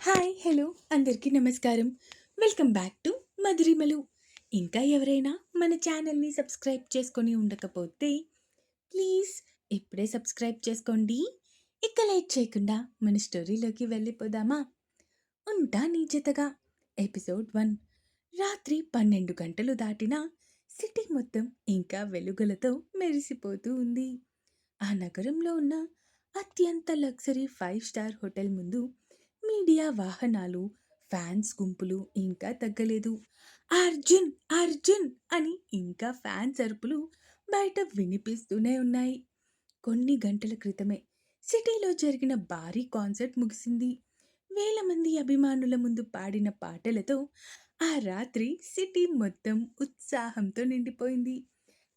Hi! Hello! అందరికీ నమస్కారం. Welcome back to Madhurimalu. ఇంకా ఎవరైనా మన ఛానల్‌ని సబ్స్క్రైబ్ చేసుకొని ఉండకపోతే ప్లీజ్ ఇప్పుడే సబ్స్క్రైబ్ చేసుకోండి. ఇక లేట్ చేయకుండా మన స్టోరీలోకి వెళ్ళిపోదామా? 'ఉంటా నీ జతగా' ఎపిసోడ్ 1. రాత్రి 12 గంటలు దాటినా సిటీ మొత్తం ఇంకా వెలుగులతో మెరిసిపోతూ ఉంది. ఆ నగరంలో ఉన్న అత్యంత లగ్జరీ 5 స్టార్ హోటల్ ముందు మీడియా వాహనాలు, ఫ్యాన్స్ గుంపులు ఇంకా తగ్గలేదు. అర్జున్! అర్జున్! అని ఇంకా ఫ్యాన్స్ అరుపులు బయట వినిపిస్తూనే ఉన్నాయి. కొన్ని గంటల క్రితమే సిటీలో జరిగిన భారీ కాన్సర్ట్ ముగిసింది. వేల మంది అభిమానుల ముందు పాడిన పాటలతో ఆ రాత్రి సిటీ మొత్తం ఉత్సాహంతో నిండిపోయింది.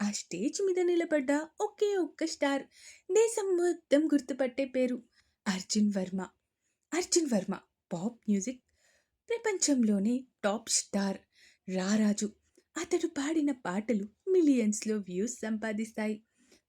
ఆ స్టేజ్ మీద నిలబడ్డ ఒకే ఒక్క స్టార్, దేశం మొత్తం గుర్తుపట్టే పేరు అర్జున్ వర్మ. అర్జున్ వర్మ పాప్ మ్యూజిక్ ప్రపంచంలోనే టాప్ స్టార్, రారాజు. అతడు పాడిన పాటలు మిలియన్స్‌లో వ్యూస్ సంపాదిస్తాయి.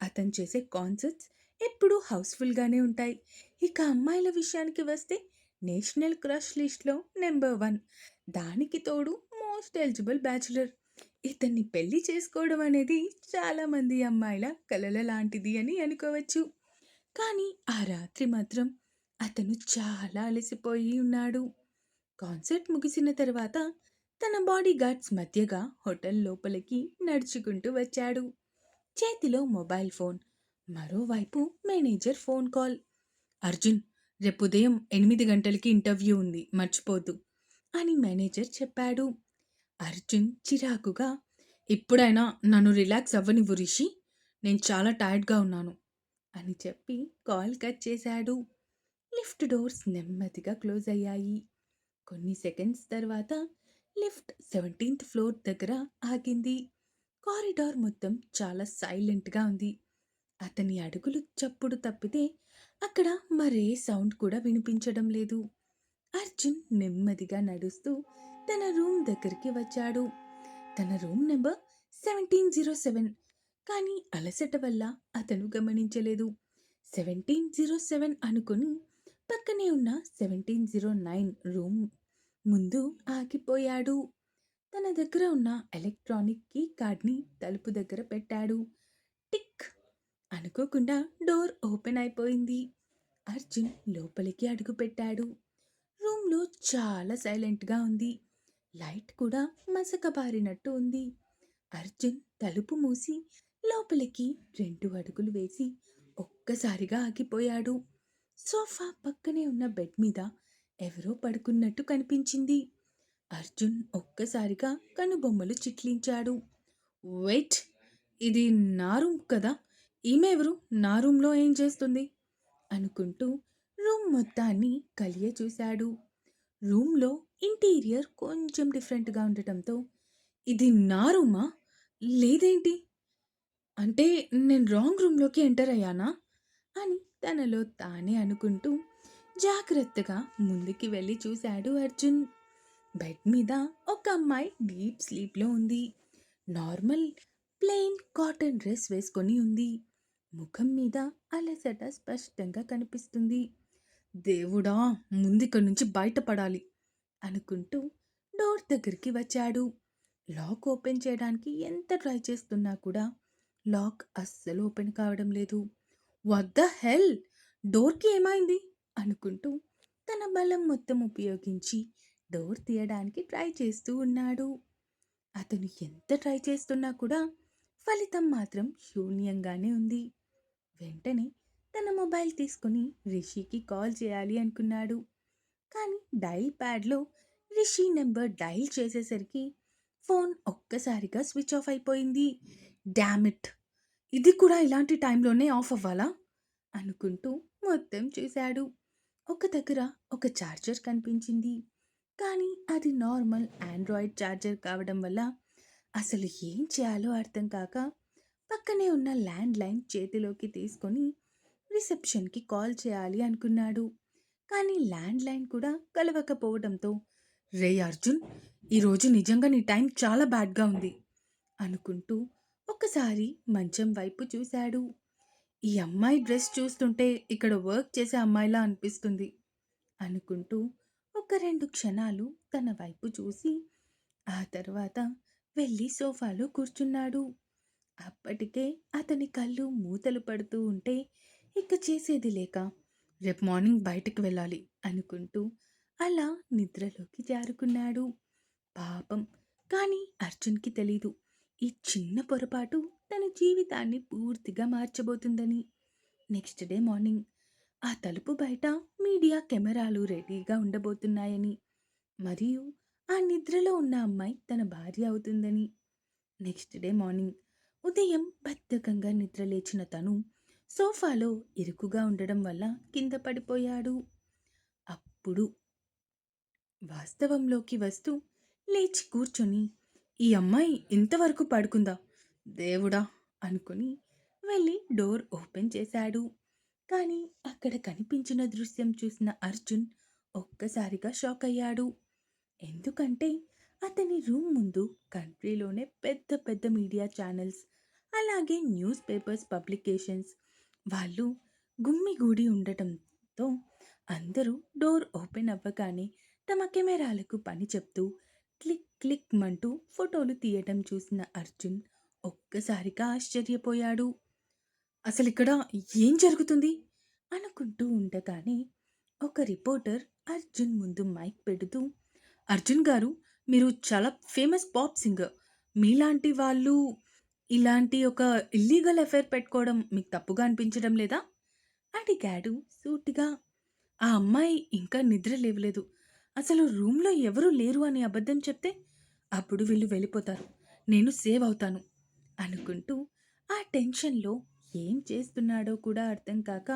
అతను చేసే కాన్సర్ట్స్ ఎప్పుడూ హౌస్‌ఫుల్‌గానే ఉంటాయి. ఇక అమ్మాయిల విషయానికి వస్తే నేషనల్ క్రష్ లిస్ట్‌లో నంబర్ 1. దానికి తోడు మోస్ట్ ఎలిజిబుల్ బ్యాచిలర్. ఇతన్ని పెళ్లి చేసుకోవడం అనేది చాలామంది అమ్మాయిల కలల లాంటిది అని అనుకోవచ్చు. కానీ ఆ రాత్రి మాత్రం అతను చాలా అలసిపోయి ఉన్నాడు. కాన్సర్ట్ ముగిసిన తర్వాత తన బాడీ గార్డ్స్ మధ్యగా హోటల్ లోపలికి నడుచుకుంటూ వచ్చాడు. చేతిలో మొబైల్ ఫోన్. మరోవైపు మేనేజర్ ఫోన్ కాల్. అర్జున్, రేపు ఉదయం 8 గంటలకి ఇంటర్వ్యూ ఉంది, మర్చిపోద్దు అని మేనేజర్ చెప్పాడు. అర్జున్ చిరాకుగా, ఇప్పుడైనా నన్ను రిలాక్స్ అవ్వనివ్వు రిషి, నేను చాలా టైర్డ్గా ఉన్నాను అని చెప్పి కాల్ కట్ చేశాడు. లిఫ్ట్ డోర్స్ నెమ్మదిగా క్లోజ్ అయ్యాయి. కొన్ని సెకండ్స్ తర్వాత లిఫ్ట్ 17th ఫ్లోర్ దగ్గర ఆగింది. కారిడార్ మొత్తం చాలా సైలెంట్గా ఉంది. అతని అడుగులు చప్పుడు తప్పితే అక్కడ మరే సౌండ్ కూడా వినిపించడం లేదు. అర్జున్ నెమ్మదిగా నడుస్తూ తన రూమ్ దగ్గరికి వచ్చాడు. తన రూమ్ నెంబర్ 1707. కానీ అలసట వల్ల అతను గమనించలేదు. 1707 అనుకుని పక్కనే ఉన్న 1709 రూమ్ ముందు ఆగిపోయాడు. తన దగ్గర ఉన్న ఎలక్ట్రానిక్ కీ కార్డ్ని తలుపు దగ్గర పెట్టాడు. టిక్ అనుకోకుండా డోర్ ఓపెన్ అయిపోయింది. అర్జున్ లోపలికి అడుగుపెట్టాడు. రూమ్లో చాలా సైలెంట్గా ఉంది. లైట్ కూడా మసకబారినట్టు ఉంది. అర్జున్ తలుపు మూసి లోపలికి 2 అడుగులు వేసి ఒక్కసారిగా ఆగిపోయాడు. సోఫా పక్కనే ఉన్న బెడ్ మీద ఎవరో పడుకున్నట్టు కనిపించింది. అర్జున్ ఒక్కసారిగా కనుబొమ్మలు చిట్లించాడు. వెయిట్, ఇది నా రూమ్ కదా, ఈమె ఎవరు, నా రూమ్లో ఏం చేస్తుంది అనుకుంటూ రూమ్ మొత్తాన్ని కలియ చూశాడు. రూమ్లో ఇంటీరియర్ కొంచెం డిఫరెంట్గా ఉండటంతో ఇది నా రూమా, లేదేంటి, అంటే నేను రాంగ్ రూమ్లోకి ఎంటర్ అయ్యానా అని తనలో తానే అనుకుంటూ జాగ్రత్తగా ముందుకి వెళ్ళి చూశాడు అర్జున్. బెడ్ మీద ఒక అమ్మాయి డీప్ స్లీప్లో ఉంది. నార్మల్ ప్లెయిన్ కాటన్ డ్రెస్ వేసుకొని ఉంది. ముఖం మీద అలసట స్పష్టంగా కనిపిస్తుంది. దేవుడా, ముందిక్కడి నుంచి బయటపడాలి అనుకుంటూ డోర్ దగ్గరికి వచ్చాడు. లాక్ ఓపెన్ చేయడానికి ఎంత ట్రై చేస్తున్నా కూడా లాక్ అస్సలు ఓపెన్ కావడం లేదు. వాట్ ద హెల్, డోర్కి ఏమైంది అనుకుంటూ తన బలం మొత్తం ఉపయోగించి డోర్ తీయడానికి ట్రై చేస్తూ ఉన్నాడు. అతను ఎంత ట్రై చేస్తున్నా కూడా ఫలితం మాత్రం శూన్యంగానే ఉంది. వెంటనే తన మొబైల్ తీసుకుని రిషికి కాల్ చేయాలి అనుకున్నాడు. కానీ డైల్ ప్యాడ్లో రిషి నెంబర్ డైల్ చేసేసరికి ఫోన్ ఒక్కసారిగా స్విచ్ ఆఫ్ అయిపోయింది. డామిట్, ఇది కూడా ఇలాంటి టైంలోనే ఆఫ్ అవ్వాలా అనుకుంటూ మొత్తం చూశాడు. ఒక దగ్గర ఒక ఛార్జర్ కనిపించింది. కానీ అది నార్మల్ ఆండ్రాయిడ్ ఛార్జర్ కావడం వల్ల అసలు ఏం చేయాలో అర్థం కాక పక్కనే ఉన్న ల్యాండ్ లైన్ చేతిలోకి తీసుకొని రిసెప్షన్కి కాల్ చేయాలి అనుకున్నాడు. కానీ ల్యాండ్ లైన్ కూడా కలవకపోవడంతో, రే అర్జున్, ఈరోజు నిజంగా నీ టైం చాలా బ్యాడ్గా ఉంది అనుకుంటూ ఒకసారి మంచం వైపు చూశాడు. ఈ అమ్మాయి డ్రెస్ చూస్తుంటే ఇక్కడ వర్క్ చేసే అమ్మాయిలా అనిపిస్తుంది అనుకుంటూ ఒక 2 క్షణాలు తన వైపు చూసి, ఆ తర్వాత వెళ్ళి సోఫాలో కూర్చున్నాడు. అప్పటికే అతని కళ్ళు మూతలు పడుతూ ఉంటే, ఇక చేసేది లేక, రేపు మార్నింగ్ బయటికి వెళ్ళాలి అనుకుంటూ అలా నిద్రలోకి జారుకున్నాడు. పాపం! కానీ అర్జున్‌కి తెలీదు. ఈ చిన్న పొరపాటు తన జీవితాన్ని పూర్తిగా మార్చబోతుందని. నెక్స్ట్ డే మార్నింగ్ ఆ తలుపు బయట మీడియా కెమెరాలు రెడీగా ఉండబోతున్నాయని, మరియు ఆ నిద్రలో ఉన్న అమ్మాయి తన భార్య అవుతుందని. నెక్స్ట్ డే మార్నింగ్ ఉదయం బద్ధకంగా నిద్రలేచిన తను సోఫాలో ఇరుకుగా ఉండడం వల్ల కింద పడిపోయాడు. అప్పుడు వాస్తవంలోకి వస్తూ లేచి కూర్చొని, ఈ అమ్మాయి ఇంతవరకు పడుకుందా దేవుడా అనుకుని వెళ్ళి డోర్ ఓపెన్ చేశాడు. కానీ అక్కడ కనిపించిన దృశ్యం చూసిన అర్జున్ ఒక్కసారిగా షాక్ అయ్యాడు. ఎందుకంటే అతని రూమ్ ముందు కంట్రీలోనే పెద్ద పెద్ద మీడియా ఛానల్స్, అలాగే న్యూస్ పేపర్స్ పబ్లికేషన్స్ వాళ్ళు గుమ్మిగూడి ఉండటంతో అందరూ డోర్ ఓపెన్ అవ్వగానే తమ కెమెరాలకు పని చెప్తూ క్లిక్ క్లిక్ మంటూ ఫోటోలు తీయటం చూసిన అర్జున్ ఒక్కసారిగా ఆశ్చర్యపోయాడు. అసలిక్కడ ఏం జరుగుతుంది అనుకుంటూ ఉండగానే ఒక రిపోర్టర్ అర్జున్ ముందు మైక్ పెడుతూ, అర్జున్ గారు, మీరు చాలా ఫేమస్ పాప్ సింగర్. మీలాంటి వాళ్ళు ఇలాంటి ఒక ఇల్లీగల్ అఫైర్ పెట్టుకోవడం మీకు తప్పుగా అనిపించడం లేదా అడిగాడు సూటిగా. ఆ అమ్మాయి ఇంకా నిద్ర లేవలేదు. అసలు రూమ్‌లో ఎవరూ లేరు అని అబద్ధం చెప్తే, అప్పుడు వీళ్ళు వెళ్ళిపోతారు. నేను సేవ్ అవుతాను అనుకుంటూ ఆ టెన్షన్‌లో ఏం చేస్తున్నాడో కూడా అర్థం కాక,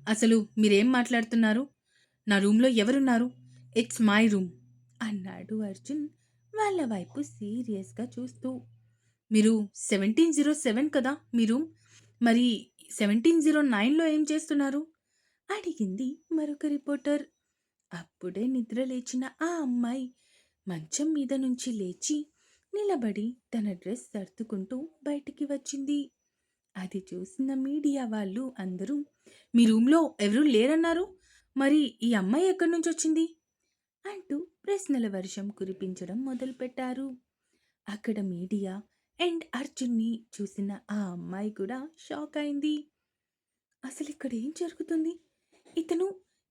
అసలు మీరేం మాట్లాడుతున్నారు? నా రూమ్‌లో ఎవరున్నారు? ఇట్స్ మై రూమ్ అన్నాడు అర్జున్ వాళ్ళ వైపు సీరియస్‌గా చూస్తూ. మీరు 1707 కదా మీ రూమ్. మరి 1709లో ఏం చేస్తున్నారు? అడిగింది మరొక రిపోర్టర్. అప్పుడే నిద్ర లేచిన ఆ అమ్మాయి మంచం మీద నుంచి లేచి నిలబడి తన డ్రెస్ సర్దుకుంటూ బయటికి వచ్చింది. అది చూసిన మీడియా వాళ్ళు అందరూ, మీ రూమ్లో ఎవరూ లేరన్నారు, మరి ఈ అమ్మాయి ఎక్కడి నుంచి వచ్చింది అంటూ ప్రశ్నల వర్షం కురిపించడం మొదలుపెట్టారు. అక్కడ మీడియా అండ్ అర్జున్ని చూసిన ఆ అమ్మాయి కూడా షాక్ అయింది. అసలు ఇక్కడ ఏం జరుగుతుంది? ఇతను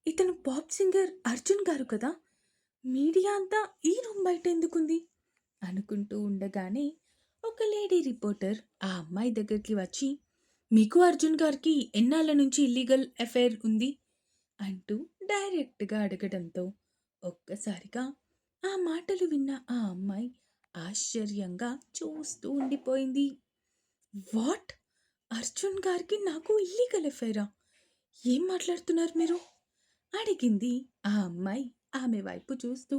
ఇతను పాప్ సింగర్ అర్జున్ గారు కదా! మీడియా అంతా ఈ రూమ్ బయట ఎందుకుంది అనుకుంటూ ఉండగానే ఒక లేడీ రిపోర్టర్ ఆ అమ్మాయి దగ్గరికి వచ్చి, మీకు అర్జున్ గారికి ఎన్నాళ్ళ నుంచి ఇల్లీగల్ అఫైర్ ఉంది అంటూ డైరెక్ట్గా అడగడంతో ఒక్కసారిగా ఆ మాటలు విన్న ఆ అమ్మాయి ఆశ్చర్యంగా చూస్తూ ఉండిపోయింది. వాట్? అర్జున్ గారికి నాకు ఇల్లీగల్ అఫైరా? ఏం మాట్లాడుతున్నారు మీరు అడిగింది ఆ అమ్మాయి ఆమె వైపు చూస్తూ.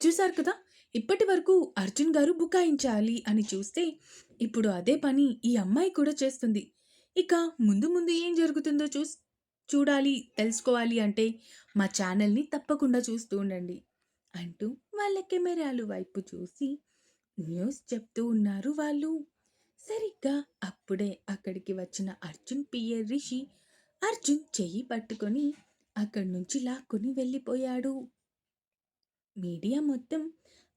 చూశారు కదా, ఇప్పటి వరకు అర్జున్ గారు బుకాయించాలి అని చూస్తే ఇప్పుడు అదే పని ఈ అమ్మాయి కూడా చేస్తుంది. ఇక ముందు ముందు ఏం జరుగుతుందో చూడాలి తెలుసుకోవాలి అంటే మా ఛానల్ని తప్పకుండా చూస్తూ ఉండండి అంటూ వాళ్ళ కెమెరాలు వైపు చూసి న్యూస్ చెప్తూ ఉన్నారు వాళ్ళు. సరిగ్గా అప్పుడే అక్కడికి వచ్చిన అర్జున్ పిఏ రిషి అర్జున్ చెయ్యి పట్టుకొని అక్కడి నుంచి లాక్కొని వెళ్ళిపోయాడు. మీడియా మొత్తం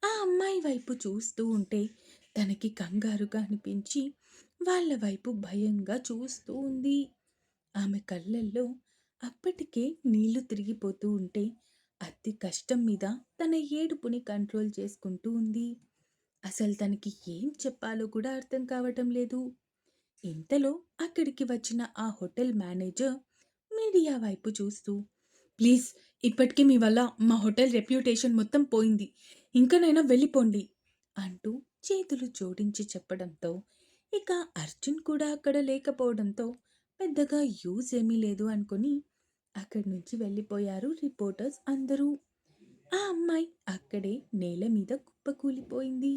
ఆ అమ్మాయి వైపు చూస్తూ ఉంటే తనకి కంగారుగా అనిపించి వాళ్ళ వైపు భయంగా చూస్తూ ఉంది. ఆమె కళ్ళల్లో అప్పటికే నీళ్లు తిరిగిపోతూ ఉంటే అతి కష్టం మీద తన ఏడుపుని కంట్రోల్ చేసుకుంటూ ఉంది. అసలు తనకి ఏం చెప్పాలో కూడా అర్థం కావటం లేదు. ఇంతలో అక్కడికి వచ్చిన ఆ హోటల్ మేనేజర్ మీడియా వైపు చూస్తూ, ప్లీజ్, ఇప్పటికే మీ వల్ల మా హోటల్ రెప్యుటేషన్ మొత్తం పోయింది. ఇంకనైనా వెళ్ళిపోండి అంటూ చేతులు జోడించి చెప్పడంతో ఇక అర్జున్ కూడా అక్కడ లేకపోవడంతో పెద్దగా యూజ్ ఏమీ లేదు అనుకుని అక్కడి నుంచి వెళ్ళిపోయారు రిపోర్టర్స్ అందరూ. ఆ అమ్మాయి అక్కడే నేల మీద కుప్పకూలిపోయింది.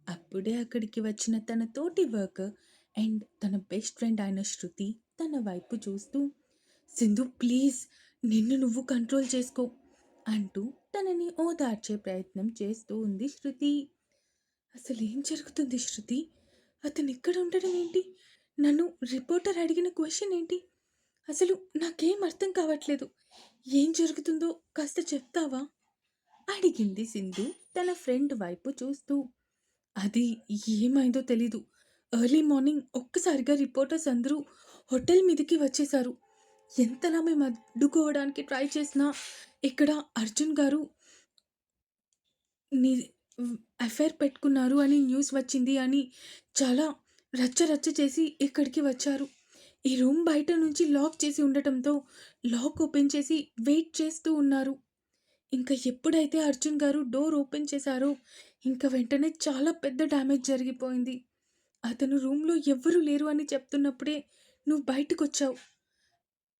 అప్పుడే అక్కడికి వచ్చిన తన తోటి వర్కర్ అండ్ తన బెస్ట్ ఫ్రెండ్ అయిన శృతి తన వైపు చూస్తూ, సింధు ప్లీజ్, నిన్ను నువ్వు కంట్రోల్ చేసుకో అంటూ తనని ఓదార్చే ప్రయత్నం చేస్తూ ఉంది శృతి. అసలు ఏం జరుగుతుంది శృతి? అతను ఇక్కడ ఉండడం ఏంటి? నన్ను రిపోర్టర్ అడిగిన క్వశ్చన్ ఏంటి? అసలు నాకేం అర్థం కావట్లేదు. ఏం జరుగుతుందో కాస్త చెప్తావా అడిగింది సింధు తన ఫ్రెండ్ వైపు చూస్తూ. అది ఏమైందో తెలీదు. ఎర్లీ మార్నింగ్ ఒక్కసారిగా రిపోర్టర్స్ అందరూ హోటల్ మీదకి వచ్చేశారు. ఎంతలా మేము అడ్డుకోవడానికి ట్రై చేసినా ఇక్కడ అర్జున్ గారు ని ఎఫ్ఐఆర్ పెట్టుకున్నారు అని న్యూస్ వచ్చింది అని చాలా రచ్చ రచ్చ చేసి ఇక్కడికి వచ్చారు. ఈ రూమ్ బయట నుంచి లాక్ చేసి ఉండటంతో లాక్ ఓపెన్ చేసి వెయిట్ చేస్తూ ఉన్నారు. ఇంకా ఎప్పుడైతే అర్జున్ గారు డోర్ ఓపెన్ చేశారో ఇంక వెంటనే చాలా పెద్ద డ్యామేజ్ జరిగిపోయింది. అతను రూమ్‌లో ఎవ్వరూ లేరు అని చెప్తున్నప్పుడే నువ్వు బయటకొచ్చావు.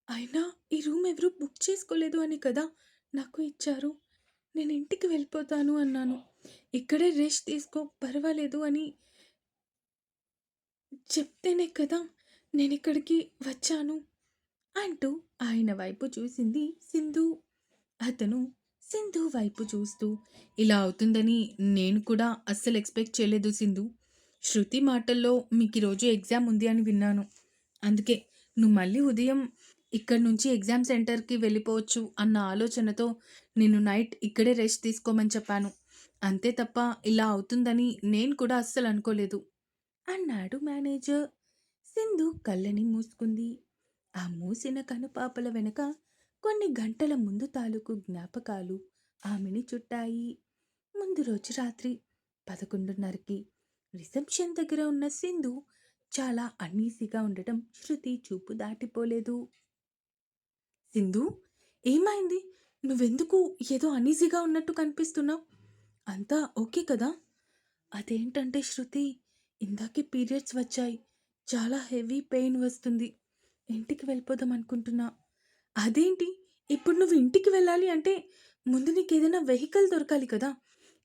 అయినా ఈ రూమ్ ఎవరు బుక్ చేసుకోలేదు అని కదా నాకు ఇచ్చారు. నేను ఇంటికి వెళ్ళిపోతాను అన్నాను. ఇక్కడే రెస్ట్ తీసుకో పర్వాలేదు అని చెప్తేనే కదా నేనిక్కడికి వచ్చాను అంటూ ఆయన వైపు చూసింది సింధు. అతను సింధు వైపు చూస్తూ, ఇలా అవుతుందని నేను కూడా అస్సలు ఎక్స్‌పెక్ట్ చేయలేదు సింధు. శృతి మాటల్లో మీకీరోజు ఎగ్జామ్ ఉంది అని విన్నాను. అందుకే నువ్వు మళ్ళీ ఉదయం ఇక్కడి నుంచి ఎగ్జామ్ సెంటర్‌కి వెళ్ళిపోవచ్చు అన్న ఆలోచనతో నిన్ను నైట్ ఇక్కడే రెస్ట్ తీసుకోమని చెప్పాను. అంతే తప్ప ఇలా అవుతుందని నేను కూడా అస్సలు అనుకోలేదు అన్నాడు మేనేజర్. సింధు కళ్ళని మూసుకుంది. ఆ మూసిన కనుపాపల వెనక కొన్ని గంటల ముందు తాలూకు జ్ఞాపకాలు ఆమెని చుట్టాయి. ముందు రోజు రాత్రి 11:30కి రిసెప్షన్ దగ్గర ఉన్న సింధు చాలా అన్ఈజీగా ఉండటం శృతి చూపు దాటిపోలేదు. సింధు, ఏమైంది? నువ్వెందుకు ఏదో అన్‌ఈజీగా ఉన్నట్టు కనిపిస్తున్నావు? అంతా ఓకే కదా? అదేంటంటే శృతి, ఇందాకే పీరియడ్స్ వచ్చాయి. చాలా హెవీ పెయిన్ వస్తుంది. ఇంటికి వెళ్ళిపోదాం అనుకుంటున్నా. అదేంటి? ఇప్పుడు నువ్వు ఇంటికి వెళ్ళాలి అంటే ముందు నీకేదైనా వెహికల్ దొరకాలి కదా!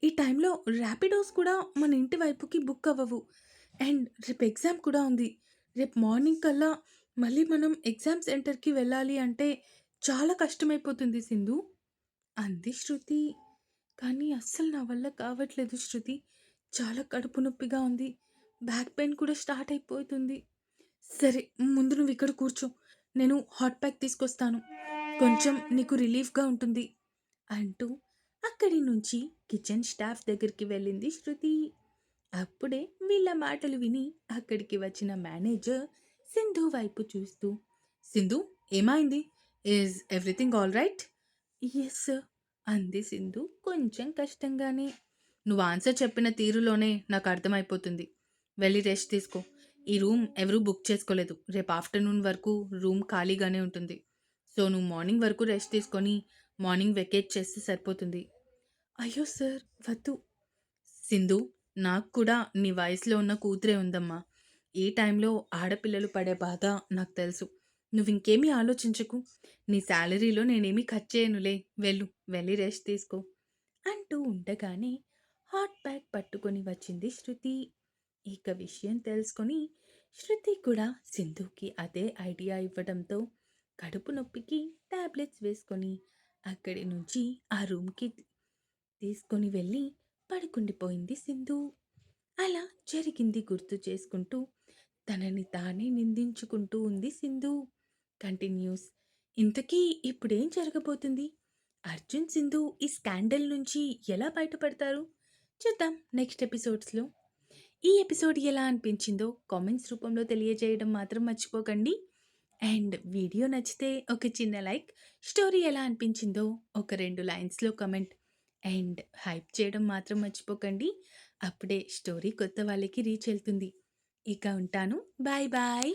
ఈ టైంలో ర్యాపిడోస్ కూడా మన ఇంటి వైపుకి బుక్ అవ్వవు. అండ్ రేపు ఎగ్జామ్ కూడా ఉంది. రేపు మార్నింగ్ కల్లా మళ్ళీ మనం ఎగ్జామ్ సెంటర్‌కి వెళ్ళాలి అంటే చాలా కష్టమైపోతుంది సింధు అంది శృతి. కానీ అస్సలు నా వల్ల కావట్లేదు శృతి. చాలా కడుపు నొప్పిగా ఉంది. బ్యాక్ పెయిన్ కూడా స్టార్ట్ అయిపోతుంది. సరే, ముందు నువ్వు ఇక్కడ కూర్చో. నేను హాట్ ప్యాక్ తీసుకొస్తాను. కొంచెం నీకు రిలీఫ్‌గా ఉంటుంది అంటూ అక్కడి నుంచి కిచెన్ స్టాఫ్ దగ్గరికి వెళ్ళింది శృతి. అప్పుడే వీళ్ళ మాటలు విని అక్కడికి వచ్చిన మేనేజర్ సింధు వైపు చూస్తూ, సింధు, ఏమైంది? Is everything all right? Yes sir అంది సింధు కొంచెం కష్టంగానే. నువ్వు ఆన్సర్ చెప్పిన తీరులోనే నాకు అర్థమైపోతుంది. వెళ్ళి రెస్ట్ తీసుకో. ఈ రూమ్ ఎవరూ బుక్ చేసుకోలేదు. రేపు ఆఫ్టర్నూన్ వరకు రూమ్ ఖాళీగానే ఉంటుంది. సో నువ్వు మార్నింగ్ వరకు రెస్ట్ తీసుకొని మార్నింగ్ వెకేట్ చేస్తే సరిపోతుంది. అయ్యో సార్, వద్దు. సింధు, నాకు కూడా నీ వయసులో ఉన్న కూతురే ఉందమ్మా. ఈ టైంలో ఆడపిల్లలు పడే బాధ నాకు తెలుసు. నువ్వింకేమీ ఆలోచించకు. నీ శాలరీలో నేనేమీ ఖర్చు చేయనులే. వెళ్ళు, వెళ్ళి రెస్ట్ తీసుకో అంటూ ఉండగానే హాట్ బ్యాగ్ పట్టుకొని వచ్చింది శృతి. ఇక విషయం తెలుసుకొని శృతి కూడా సింధుకి అదే ఐడియా ఇవ్వడంతో కడుపు నొప్పికి టాబ్లెట్స్ వేసుకొని అక్కడి నుంచి ఆ రూమ్కి తీసుకొని వెళ్ళి పడుకుండిపోయింది సింధు. అలా జరిగింది గుర్తు చేసుకుంటూ తనని తానే నిందించుకుంటూ ఉంది సింధు. కంటిన్యూస్. ఇంతకీ ఇప్పుడేం జరగబోతుంది? అర్జున్, సింధు ఈ స్కాండల్ నుంచి ఎలా బయటపడతారు? చూద్దాం నెక్స్ట్ ఎపిసోడ్స్‌లో. ఈ ఎపిసోడ్ ఎలా అనిపించిందో కామెంట్స్ రూపంలో తెలియజేయడం మాత్రం మర్చిపోకండి. అండ్ వీడియో నచ్చితే ఒక చిన్న లైక్, స్టోరీ ఎలా అనిపించిందో ఒక 2 లైన్స్‌లో కమెంట్ అండ్ హైప్ చేయడం మాత్రం మర్చిపోకండి. అప్పుడే స్టోరీ కొత్త వాళ్ళకి రీచ్ వెళ్తుంది. ఇక ఉంటాను. Bye bye.